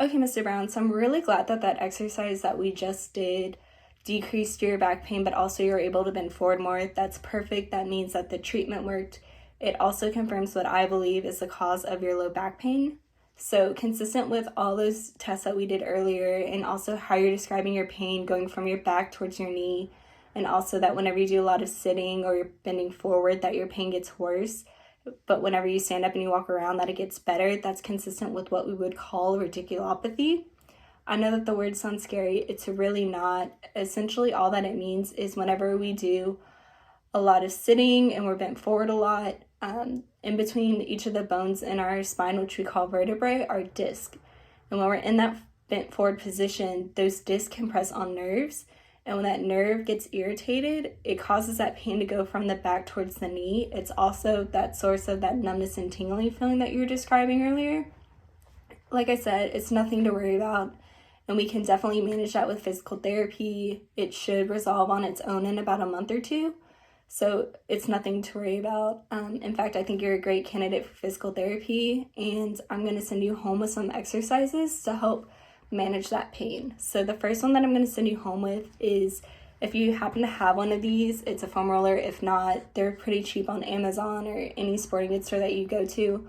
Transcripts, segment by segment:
Okay, Mr. Brown, so I'm really glad that that exercise that we just did decreased your back pain, but also you're able to bend forward more. That's perfect. That means that the treatment worked. It also confirms what I believe is the cause of your low back pain. So consistent with all those tests that we did earlier, and also how you're describing your pain going from your back towards your knee, and also that whenever you do a lot of sitting or you're bending forward, that your pain gets worse, but whenever you stand up and you walk around, that it gets better. That's consistent with what we would call radiculopathy. I know that the word sounds scary. It's really not. Essentially, all that it means is whenever we do a lot of sitting and we're bent forward a lot, in between each of the bones in our spine, which we call vertebrae, are disc. And when we're in that bent forward position, those discs can press on nerves. And when that nerve gets irritated, it causes that pain to go from the back towards the knee. It's also that source of that numbness and tingling feeling that you were describing earlier. Like I said, it's nothing to worry about, and we can definitely manage that with physical therapy. It should resolve on its own in about a month or two, so it's nothing to worry about. In fact, I think you're a great candidate for physical therapy, and I'm going to send you home with some exercises to help manage that pain. So the first one that I'm going to send you home with is, if you happen to have one of these, it's a foam roller. If not, they're pretty cheap on Amazon or any sporting goods store that you go to.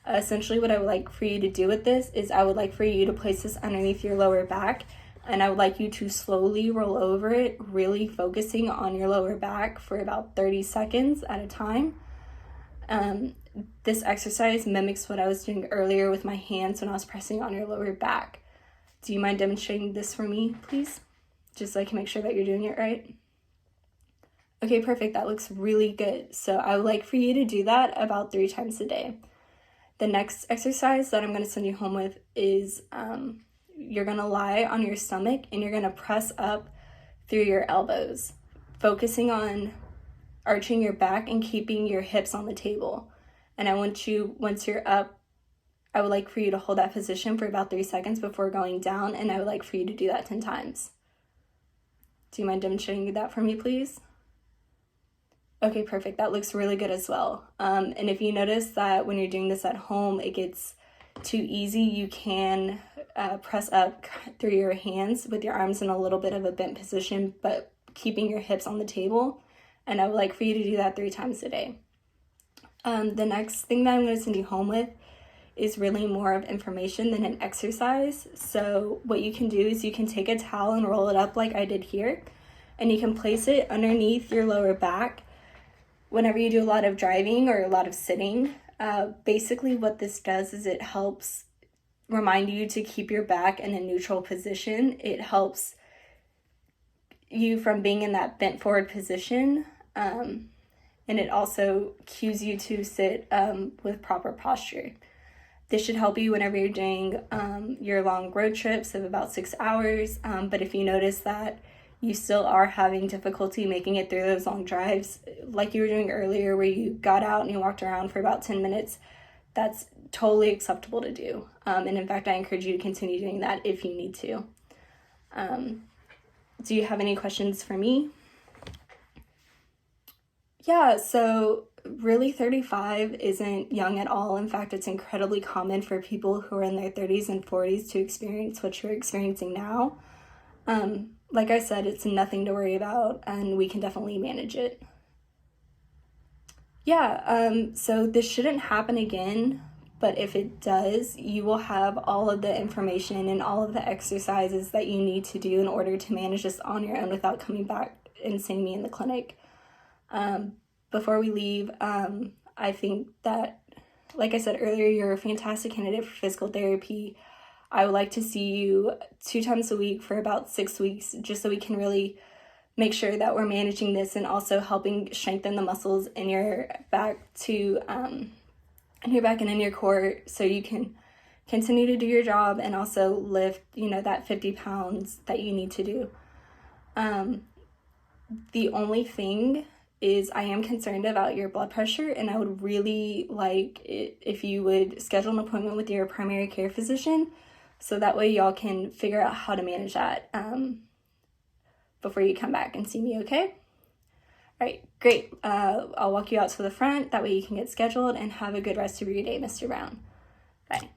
Essentially, what I would like for you to do with this is I would like for you to place this underneath your lower back, and I would like you to slowly roll over it, really focusing on your lower back for about 30 seconds at a time. This exercise mimics what I was doing earlier with my hands when I was pressing on your lower back. Do you mind demonstrating this for me, please? Just so I can make sure that you're doing it right. Okay, perfect. That looks really good. So I would like for you to do that about 3 times a day. The next exercise that I'm going to send you home with is you're going to lie on your stomach and you're going to press up through your elbows, focusing on arching your back and keeping your hips on the table. And I want you, once you're up, I would like for you to hold that position for about 3 seconds before going down, and I would like for you to do that 10 times. Do you mind demonstrating that for me, please? Okay, perfect. That looks really good as well. And if you notice that when you're doing this at home, it gets too easy, you can press up through your hands with your arms in a little bit of a bent position, but keeping your hips on the table. And I would like for you to do that 3 times a day. The next thing that I'm going to send you home with is really more of information than an exercise. So what you can do is you can take a towel and roll it up like I did here, and you can place it underneath your lower back. Whenever you do a lot of driving or a lot of sitting, basically what this does is it helps remind you to keep your back in a neutral position. It helps you from being in that bent forward position, and it also cues you to sit with proper posture. This should help you whenever you're doing your long road trips of about 6 hours, but if you notice that you still are having difficulty making it through those long drives, like you were doing earlier where you got out and you walked around for about 10 minutes, that's totally acceptable to do. And in fact, I encourage you to continue doing that if you need to. Do you have any questions for me? Yeah, so really 35 isn't young at all. In fact, it's incredibly common for people who are in their 30s and 40s to experience what you're experiencing now. Like I said, it's nothing to worry about, and we can definitely manage it. Yeah, so this shouldn't happen again, but if it does, you will have all of the information and all of the exercises that you need to do in order to manage this on your own without coming back and seeing me in the clinic. Before we leave, I think that, like I said earlier, you're a fantastic candidate for physical therapy. I would like to see you 2 times a week for about 6 weeks, just so we can really make sure that we're managing this and also helping strengthen the muscles in your back and in your core, so you can continue to do your job and also lift, that 50 pounds that you need to do. The only thing is I am concerned about your blood pressure, and I would really like it if you would schedule an appointment with your primary care physician, so that way y'all can figure out how to manage that before you come back and see me, okay? All right, great. I'll walk you out to the front. That way you can get scheduled, and have a good rest of your day, Mr. Brown. Bye.